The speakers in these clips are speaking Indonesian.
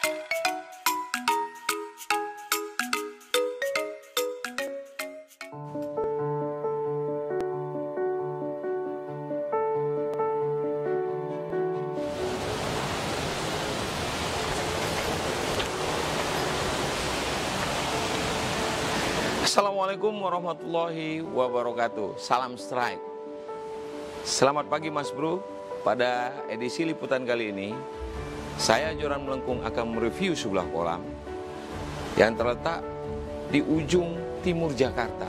Assalamualaikum warahmatullahi wabarakatuh. Salam strike. Selamat pagi Mas Bro. Pada edisi liputan kali ini, saya Joran Melengkung akan mereview sebuah kolam yang terletak di ujung timur Jakarta.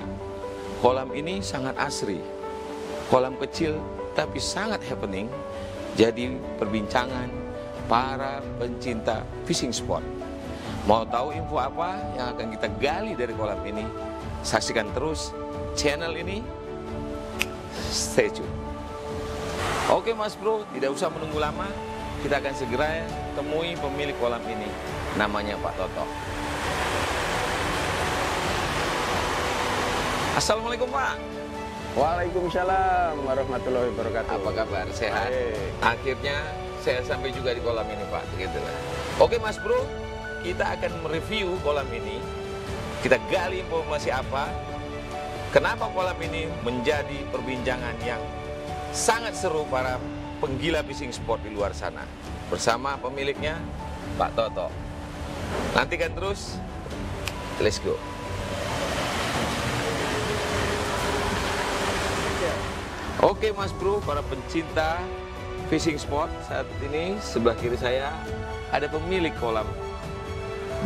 Kolam ini sangat asri. Kolam kecil tapi sangat happening, jadi perbincangan para pencinta fishing spot. Mau tahu info apa yang akan kita gali dari kolam ini? Saksikan terus channel ini. Stay tune. Oke Mas Bro, tidak usah menunggu lama. Kita akan segera temui pemilik kolam ini. Namanya Pak Toto. Assalamualaikum Pak. Waalaikumsalam warahmatullahi wabarakatuh. Apa kabar? Sehat? Baik. Akhirnya saya sampai juga di kolam ini Pak. Begitulah. Oke Mas Bro, kita akan mereview kolam ini. Kita gali informasi apa, kenapa kolam ini menjadi perbincangan yang sangat seru para penggila fishing spot di luar sana. Bersama pemiliknya, Pak Toto. Nantikan terus, let's go. Oke Mas Bro, para pencinta fishing spot, saat ini sebelah kiri saya ada pemilik kolam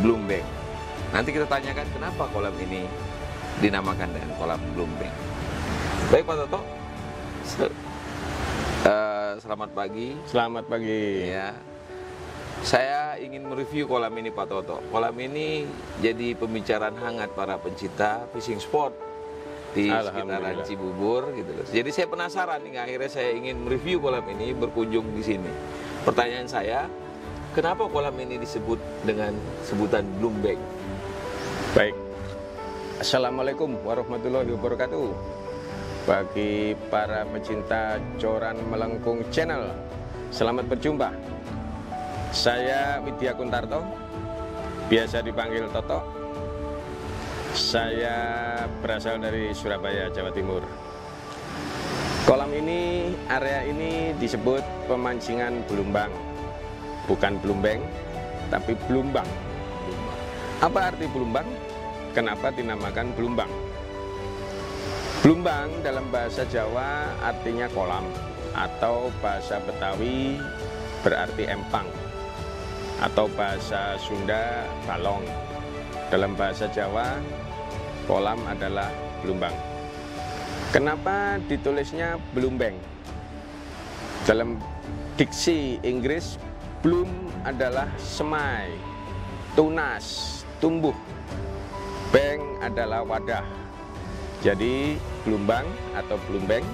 Blumbeng. Nanti kita tanyakan kenapa kolam ini dinamakan dengan kolam Blumbeng. Baik Pak Toto, selamat pagi. Selamat pagi. Ya, saya ingin mereview kolam ini Pak Toto. Kolam ini jadi pembicaraan hangat para pencinta fishing spot di sekitaran Cibubur gitu loh. Jadi saya penasaran nih, akhirnya saya ingin mereview kolam ini, berkunjung di sini. Pertanyaan saya, kenapa kolam ini disebut dengan sebutan Blumbeng? Baik. Assalamualaikum warahmatullahi wabarakatuh. Bagi para pecinta Joran Melengkung Channel, selamat berjumpa. Saya Widya Kuntarto, biasa dipanggil Toto. Saya berasal dari Surabaya, Jawa Timur. Kolam ini, area ini disebut pemancingan belumbang. Bukan Blumbeng, tapi belumbang. Apa arti belumbang? Kenapa dinamakan belumbang? Belumbang dalam bahasa Jawa artinya kolam, atau bahasa Betawi berarti empang, atau bahasa Sunda balong. Dalam bahasa Jawa, kolam adalah belumbang. Kenapa ditulisnya Blumbeng? Dalam diksi Inggris, bloom adalah semai, tunas, tumbuh. Beng adalah wadah. Jadi belumbang atau blumbeng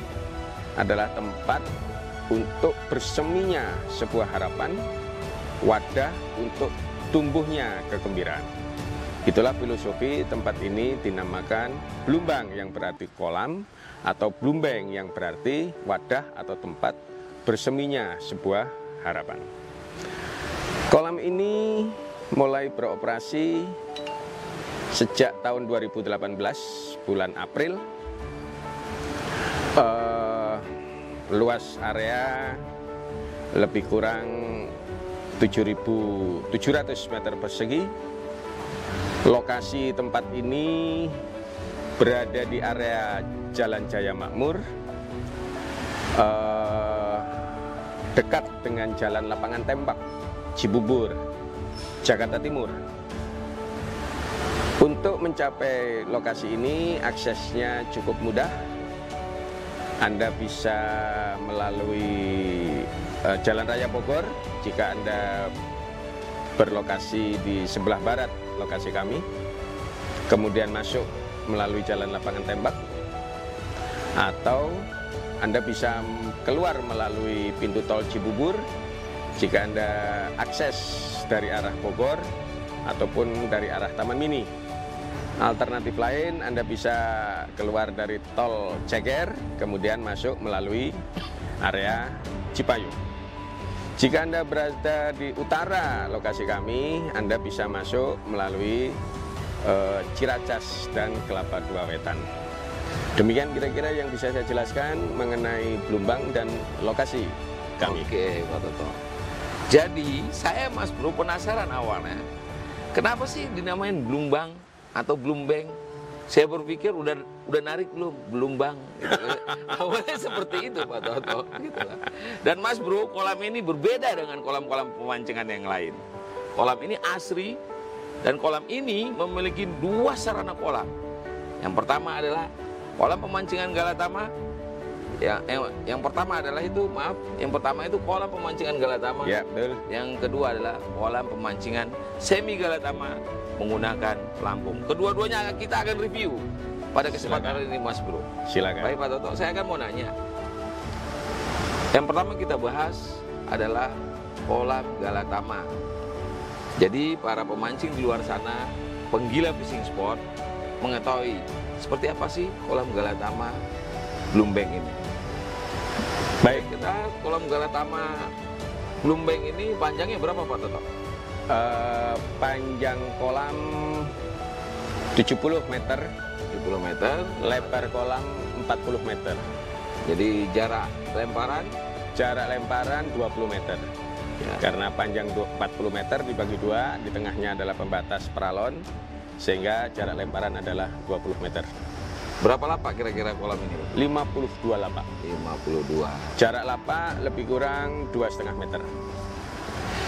adalah tempat untuk berseminya sebuah harapan, wadah untuk tumbuhnya kegembiraan. Itulah filosofi tempat ini dinamakan belumbang yang berarti kolam, atau blumbeng yang berarti wadah atau tempat berseminya sebuah harapan. Kolam ini mulai beroperasi sejak tahun 2018 bulan April. Luas area lebih kurang 7.700 meter persegi. Lokasi tempat ini berada di area Jalan Jaya Makmur, dekat dengan Jalan Lapangan Tembak, Cibubur, Jakarta Timur. Untuk mencapai lokasi ini aksesnya cukup mudah. Anda bisa melalui Jalan Raya Bogor jika Anda berlokasi di sebelah barat lokasi kami. Kemudian masuk melalui Jalan Lapangan Tembak, atau Anda bisa keluar melalui pintu tol Cibubur jika Anda akses dari arah Bogor ataupun dari arah Taman Mini. Alternatif lain, Anda bisa keluar dari tol Ceger, kemudian masuk melalui area Cipayung. Jika Anda berada di utara lokasi kami, Anda bisa masuk melalui Ciracas dan Kelapa Dua Wetan. Demikian kira-kira yang bisa saya jelaskan mengenai Blumbang dan lokasi kami. Oke, Pak Toto. Jadi saya Mas Bro penasaran awalnya, kenapa sih dinamain Blumbang atau Blumbeng? Saya berpikir udah narik belum bang, gitu. Awalnya seperti itu Pak Toto, gitu lah. Dan Mas Bro, kolam ini berbeda dengan kolam-kolam pemancingan yang lain. Kolam ini asri dan kolam ini memiliki dua sarana kolam. Yang pertama adalah kolam pemancingan Galatama. Yang pertama adalah itu kolam pemancingan Galatama. Ya, betul. Yang kedua adalah kolam pemancingan semi Galatama menggunakan pelampung. Kedua-duanya kita akan review pada kesempatan ini Mas Bro. Silakan. Baik Pak Toto, saya akan mau nanya. Yang pertama kita bahas adalah kolam Galatama. Jadi para pemancing di luar sana, penggila fishing spot mengetahui seperti apa sih kolam Galatama Blumbeng ini. Baik, kita kolam Galatama Blumbeng ini panjangnya berapa Pak Toto? Panjang kolam 70 meter, 70 meter, lebar kolam 40 meter. Jadi jarak lemparan 20 meter. ya. Karena panjang 40 meter dibagi dua, di tengahnya adalah pembatas peralon, sehingga jarak lemparan adalah 20 meter. Berapa lapak kira-kira kolam ini? 52 lapak. 52. Jarak lapak lebih kurang 2,5 meter.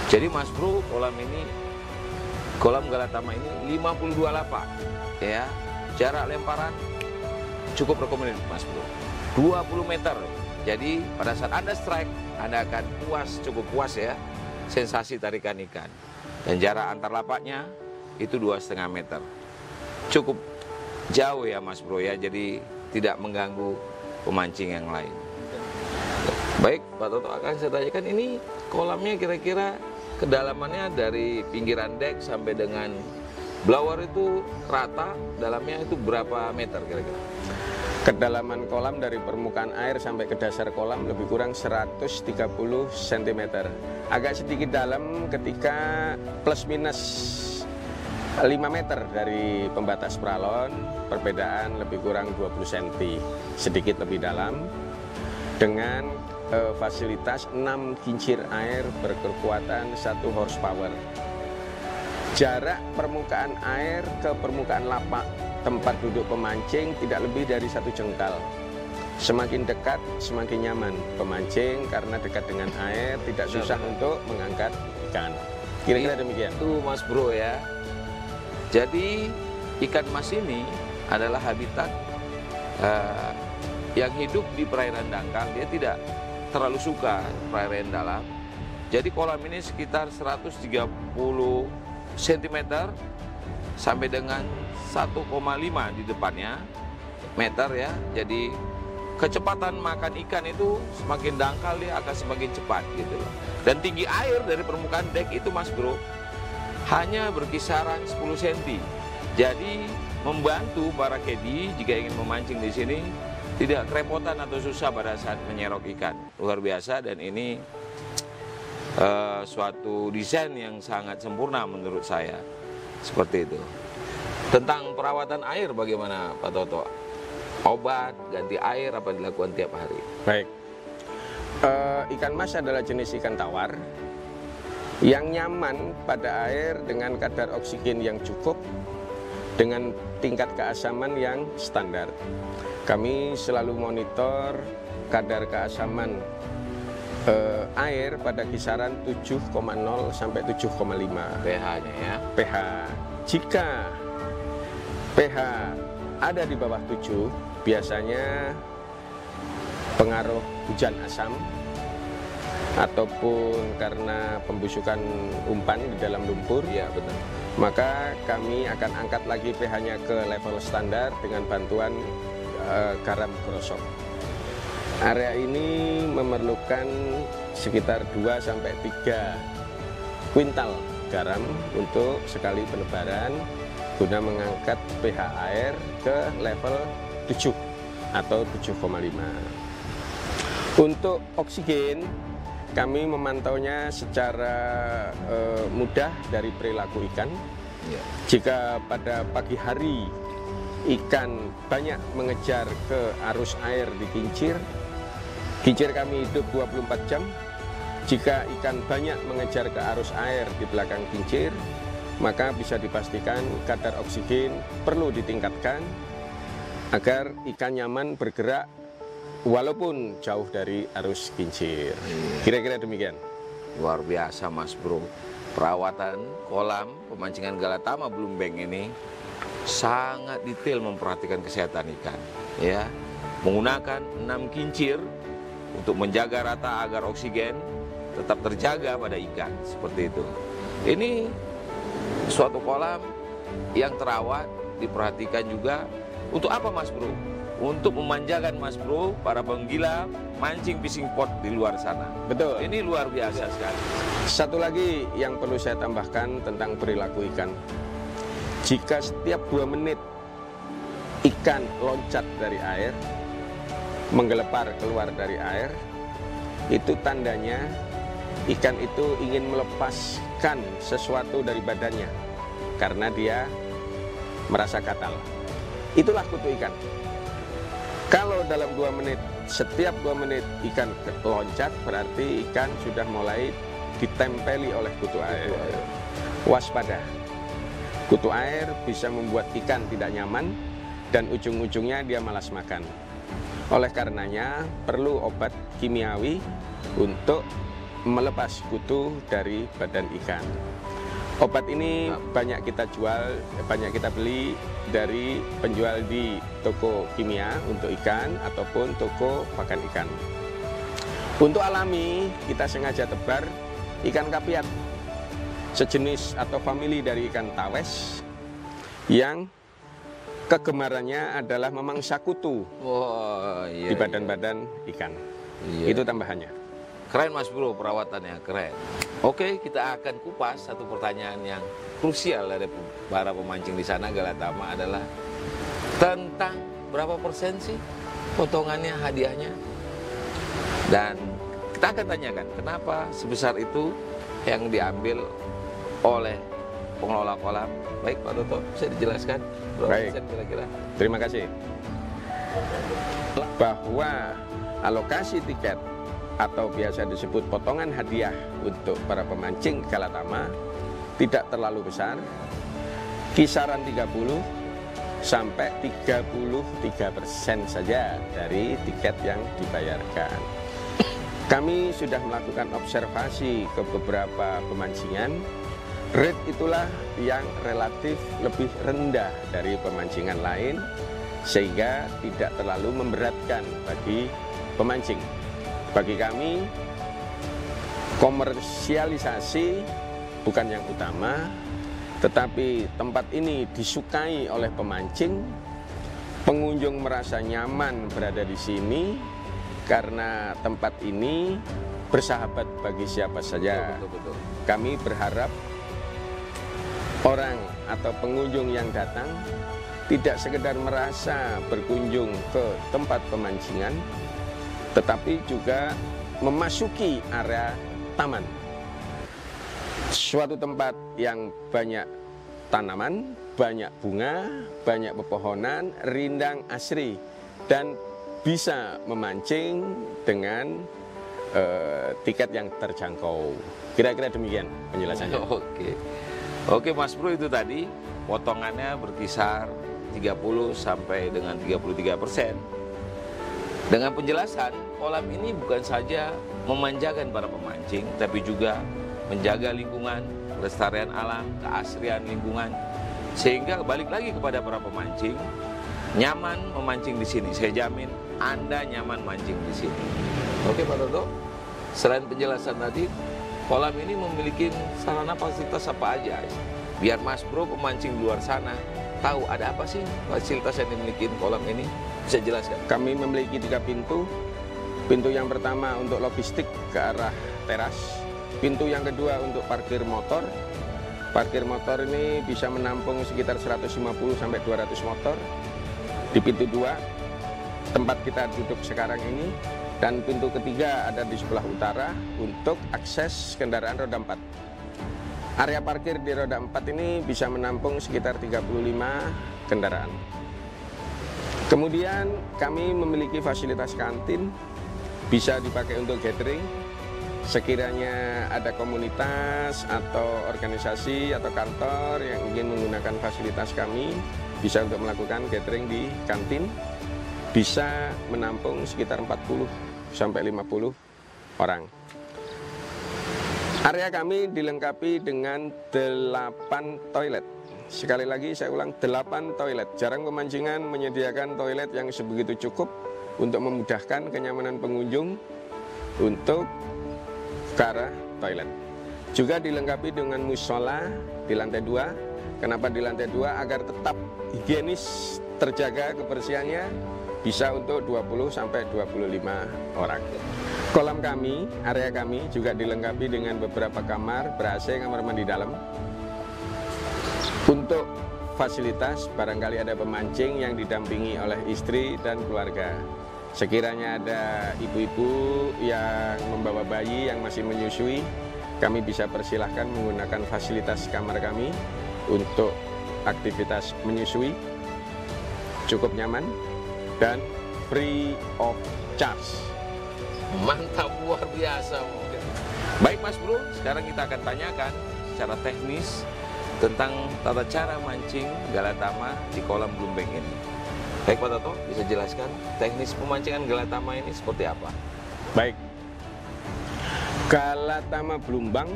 Jadi Mas Bro, kolam Galatama ini 52 lapak, ya. Jarak lemparan cukup rekomendasi Mas Bro, 20 meter. Jadi pada saat Anda strike, Anda akan cukup puas ya, sensasi tarikan ikan. Dan jarak antar lapaknya itu 2,5 meter. Cukup jauh ya Mas Bro ya, jadi tidak mengganggu pemancing yang lain. Baik, Pak Toto akan saya tanyakan, ini kolamnya kira-kira kedalamannya dari pinggiran dek sampai dengan blower itu rata, dalamnya itu berapa meter kira-kira? Kedalaman kolam dari permukaan air sampai ke dasar kolam lebih kurang 130 cm. Agak sedikit dalam ketika plus minus 5 meter dari pembatas peralon, perbedaan lebih kurang 20 cm, sedikit lebih dalam, dengan fasilitas 6 kincir air berkekuatan 1 horsepower. Jarak permukaan air ke permukaan lapak tempat duduk pemancing tidak lebih dari 1 jengkal. Semakin dekat, semakin nyaman pemancing karena dekat dengan air, tidak susah untuk mengangkat ikan. Kira-kira demikian. Itu Mas Bro ya. Jadi ikan mas ini adalah habitat yang hidup di perairan dangkal. Dia tidak terlalu suka perairan dalam. Jadi kolam ini sekitar 130 cm sampai dengan 1,5 di depannya meter ya. Jadi kecepatan makan ikan itu semakin dangkal dia akan semakin cepat gitu loh. Dan tinggi air dari permukaan dek itu Mas Bro hanya berkisaran 10 cm. Jadi membantu para kedi jika ingin memancing di sini tidak kerepotan atau susah pada saat menyerok ikan. Luar biasa, dan ini suatu desain yang sangat sempurna menurut saya. Seperti itu. Tentang perawatan air bagaimana Pak Toto? Obat, ganti air apa dilakukan tiap hari? Baik. Ikan mas adalah jenis ikan tawar yang nyaman pada air dengan kadar oksigen yang cukup, dengan tingkat keasaman yang standar. Kami selalu monitor kadar keasaman air pada kisaran 7,0 sampai 7,5 pH-nya ya. pH. Jika pH ada di bawah 7, biasanya pengaruh hujan asam ataupun karena pembusukan umpan di dalam lumpur. Iya benar. Maka kami akan angkat lagi pH-nya ke level standar dengan bantuan garam grosok. Area ini memerlukan sekitar 2 sampai 3 kuintal garam untuk sekali penebaran guna mengangkat pH air ke level 7 atau 7,5. Untuk oksigen, kami memantaunya secara mudah dari perilaku ikan. Ya. Jika pada pagi hari ikan banyak mengejar ke arus air di kincir, kincir kami hidup 24 jam. Jika ikan banyak mengejar ke arus air di belakang kincir, maka bisa dipastikan kadar oksigen perlu ditingkatkan agar ikan nyaman bergerak walaupun jauh dari arus kincir. Kira-kira demikian. Luar biasa Mas Bro. Perawatan kolam pemancingan Galatama Blumbeng ini sangat detail memperhatikan kesehatan ikan. Ya, menggunakan 6 kincir untuk menjaga rata agar oksigen tetap terjaga pada ikan. Seperti itu. Ini suatu kolam yang terawat, diperhatikan juga. Untuk apa Mas Bro? Untuk memanjakan Mas Bro, para penggila mancing fishing pot di luar sana. Betul. Ini luar biasa sekali. Satu lagi yang perlu saya tambahkan tentang perilaku ikan. Jika setiap 2 menit ikan loncat dari air, menggelepar keluar dari air, itu tandanya ikan itu ingin melepaskan sesuatu dari badannya karena dia merasa gatal. Itulah kutu ikan. Kalau dalam 2 menit, setiap 2 menit ikan loncat, berarti ikan sudah mulai ditempeli oleh kutu air. Waspada. Kutu air bisa membuat ikan tidak nyaman dan ujung-ujungnya dia malas makan. Oleh karenanya perlu obat kimiawi untuk melepas kutu dari badan ikan. Obat ini banyak kita jual, banyak kita beli dari penjual di toko kimia untuk ikan ataupun toko pakan ikan. Untuk alami, kita sengaja tebar ikan kapiat, sejenis atau famili dari ikan tawes yang kegemarannya adalah memangsa kutu di badan-badan ikan. Itu tambahannya. Keren Mas Bro, perawatannya keren. Oke, kita akan kupas satu pertanyaan yang krusial dari para pemancing di sana Galatama adalah tentang berapa persen sih potongannya, hadiahnya. Dan kita akan tanyakan kenapa sebesar itu yang diambil oleh pengelola kolam. Baik Pak Toto, bisa dijelaskan berapa persen kira-kira? Terima kasih. Bahwa alokasi tiket atau biasa disebut potongan hadiah untuk para pemancing Galatama tidak terlalu besar, kisaran 30 sampai 33% saja dari tiket yang dibayarkan. Kami sudah melakukan observasi ke beberapa pemancingan, rate itulah yang relatif lebih rendah dari pemancingan lain, sehingga tidak terlalu memberatkan bagi pemancing. Bagi kami, komersialisasi bukan yang utama, tetapi tempat ini disukai oleh pemancing, pengunjung merasa nyaman berada di sini karena tempat ini bersahabat bagi siapa saja. Betul. Kami berharap orang atau pengunjung yang datang tidak sekedar merasa berkunjung ke tempat pemancingan, tetapi juga memasuki area taman. Suatu tempat yang banyak tanaman, banyak bunga, banyak pepohonan, rindang asri, dan bisa memancing dengan tiket yang terjangkau. Kira-kira demikian penjelasannya. Oke Mas Bro, itu tadi potongannya berkisar 30 sampai dengan 33%. Dengan penjelasan, kolam ini bukan saja memanjakan para pemancing, tapi juga menjaga lingkungan, kelestarian alam, keasrian lingkungan, sehingga balik lagi kepada para pemancing, nyaman memancing di sini. Saya jamin Anda nyaman mancing di sini. Oke Pak Dodo, selain penjelasan tadi, kolam ini memiliki sarana fasilitas apa aja? Biar Mas Bro pemancing di luar sana tahu ada apa sih fasilitas yang dimiliki kolam ini. Bisa jelaskan? Kami memiliki 3 pintu. Pintu yang pertama untuk logistik ke arah teras. Pintu yang kedua untuk parkir motor. Parkir motor ini bisa menampung sekitar 150 sampai 200 motor. Di pintu 2, tempat kita duduk sekarang ini, dan pintu ketiga ada di sebelah utara untuk akses kendaraan roda 4. Area parkir di roda 4 ini bisa menampung sekitar 35 kendaraan. Kemudian kami memiliki fasilitas kantin, bisa dipakai untuk gathering. Sekiranya ada komunitas atau organisasi atau kantor yang ingin menggunakan fasilitas kami, bisa untuk melakukan gathering di kantin, bisa menampung sekitar 40 sampai 50 orang. Area kami dilengkapi dengan 8 toilet. Sekali lagi saya ulang, 8 toilet. Jarang pemancingan menyediakan toilet yang sebegitu cukup untuk memudahkan kenyamanan pengunjung untuk ke arah toilet. Juga dilengkapi dengan musola di lantai 2. Kenapa di lantai 2? Agar tetap higienis, terjaga kebersihannya, bisa untuk 20 sampai 25 orang. Kolam kami, area kami juga dilengkapi dengan beberapa kamar ber-AC, kamar mandi dalam. Untuk fasilitas barangkali ada pemancing yang didampingi oleh istri dan keluarga. Sekiranya ada ibu-ibu yang membawa bayi yang masih menyusui, kami bisa persilahkan menggunakan fasilitas kamar kami untuk aktivitas menyusui, cukup nyaman dan free of charge. Mantap, luar biasa. Baik Mas Bro, sekarang kita akan tanyakan secara teknis tentang tata cara mancing galatama di kolam blumbeng ini. Baik Pak Toto, bisa jelaskan teknis pemancingan galatama ini seperti apa? Baik, galatama blumbang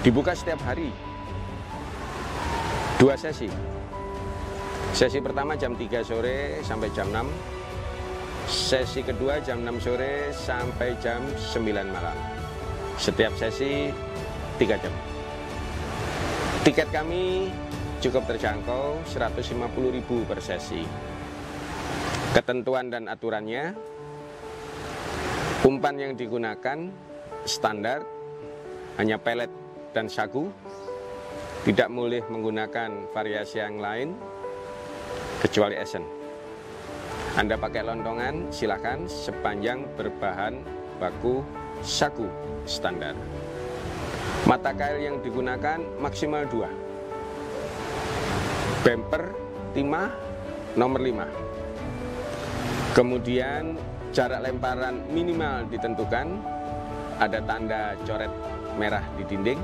dibuka setiap hari, 2 sesi. Sesi pertama jam 3 sore sampai jam 6. Sesi kedua jam 6 sore sampai jam 9 malam. Setiap sesi 3 jam. Tiket kami cukup terjangkau, 150.000 per sesi. Ketentuan dan aturannya, umpan yang digunakan standar, hanya pelet dan sagu. Tidak boleh menggunakan variasi yang lain, kecuali esen. Anda pakai lontongan, silakan, sepanjang berbahan baku sagu standar. Mata kail yang digunakan maksimal 2. Bumper timah nomor 5. Kemudian jarak lemparan minimal ditentukan. Ada tanda coret merah di dinding.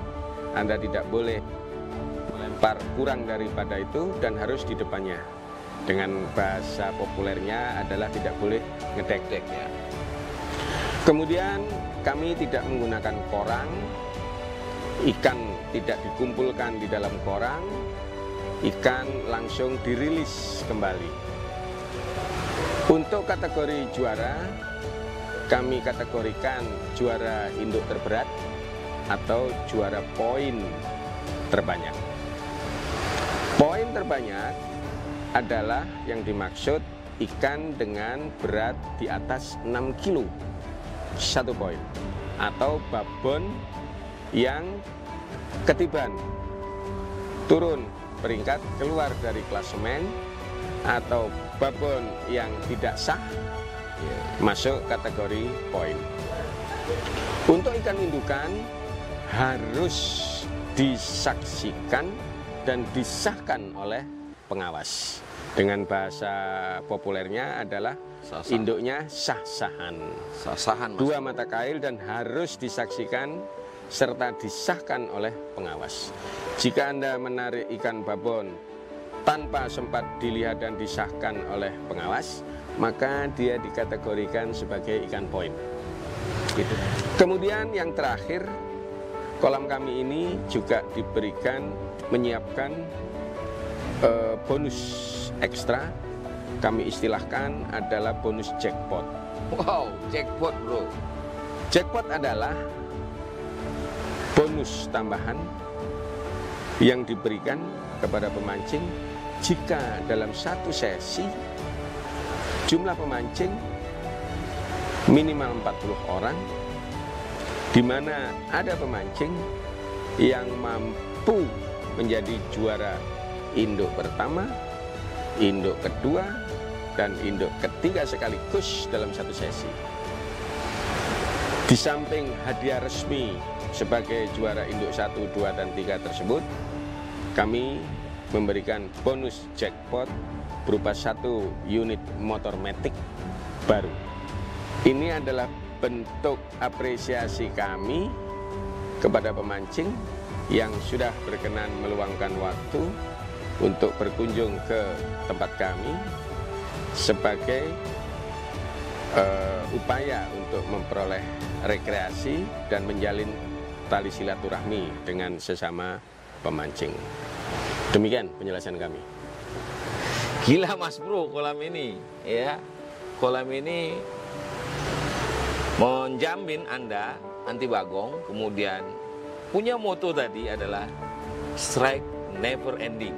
Anda tidak boleh melempar kurang daripada itu dan harus di depannya. Dengan bahasa populernya adalah tidak boleh ngedek-dek ya. Kemudian kami tidak menggunakan korang, ikan tidak dikumpulkan di dalam korang, ikan langsung dirilis kembali. Untuk kategori juara, kami kategorikan juara induk terberat atau juara poin terbanyak. Poin terbanyak adalah yang dimaksud ikan dengan berat di atas 6 kilo, 1 poin. Atau babon yang ketiban, turun peringkat, keluar dari klasemen. Atau babon yang tidak sah, masuk kategori poin. Untuk ikan indukan harus disaksikan dan disahkan oleh pengawas. Dengan bahasa populernya adalah induknya sah-sahan. Sah-sahan. 2 mata kail dan harus disaksikan serta disahkan oleh pengawas. Jika Anda menarik ikan babon tanpa sempat dilihat dan disahkan oleh pengawas, maka dia dikategorikan sebagai ikan poin. Gitu. Kemudian yang terakhir, kolam kami ini juga diberikan, menyiapkan bonus ekstra, kami istilahkan adalah bonus jackpot. Wow, jackpot bro. Jackpot adalah bonus tambahan yang diberikan kepada pemancing jika dalam satu sesi jumlah pemancing minimal 40 orang, di mana ada pemancing yang mampu menjadi juara induk pertama, induk kedua, dan induk ketiga sekaligus dalam satu sesi. Di samping hadiah resmi sebagai juara induk 1, 2, dan 3 tersebut, kami memberikan bonus jackpot berupa 1 unit motor matic baru. Ini adalah bentuk apresiasi kami kepada pemancing yang sudah berkenan meluangkan waktu untuk berkunjung ke tempat kami sebagai upaya untuk memperoleh rekreasi dan menjalin tali silaturahmi dengan sesama pemancing. Demikian penjelasan kami. Gila Mas Bro, kolam ini ya. Kolam ini menjamin Anda anti bagong, kemudian punya moto tadi adalah strike never ending.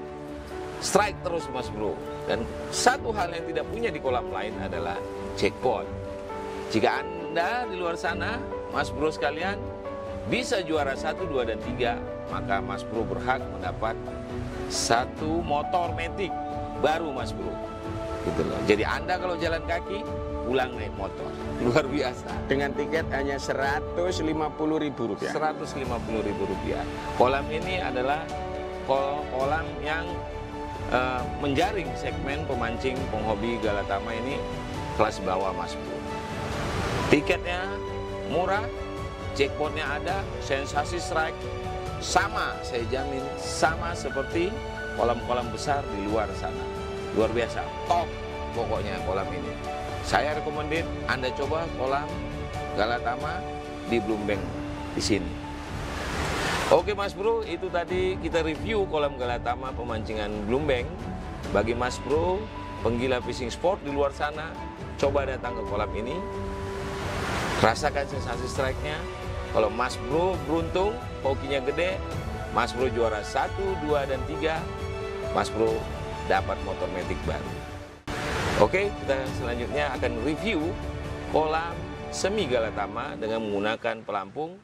Strike terus Mas Bro. Dan satu hal yang tidak punya di kolam lain adalah jackpot. Jika Anda di luar sana, Mas Bro sekalian, bisa juara 1, 2, dan 3, maka Mas Bro berhak mendapat 1 motor matic baru Mas Bro. Gitu loh. Jadi Anda kalau jalan kaki, pulang naik motor. Luar biasa. Dengan tiket hanya Rp150.000. Rp150.000. Kolam ini adalah kolam yang menjaring segmen pemancing penghobi Galatama ini kelas bawah Mas Bro. Tiketnya murah, jackpotnya ada, sensasi strike sama, saya jamin sama seperti kolam-kolam besar di luar sana. Luar biasa, top pokoknya kolam ini. Saya rekomendasi Anda coba kolam Galatama di Blumbeng di sini. Oke Mas Bro, itu tadi kita review kolam Galatama pemancingan Blumbeng. Bagi Mas Bro, penggila fishing sport di luar sana, coba datang ke kolam ini. Rasakan sensasi strike-nya. Kalau Mas Bro beruntung, hokinya gede, Mas Bro juara 1, 2, dan 3, Mas Bro dapat motor matic baru. Oke, kita selanjutnya akan review kolam semi Galatama dengan menggunakan pelampung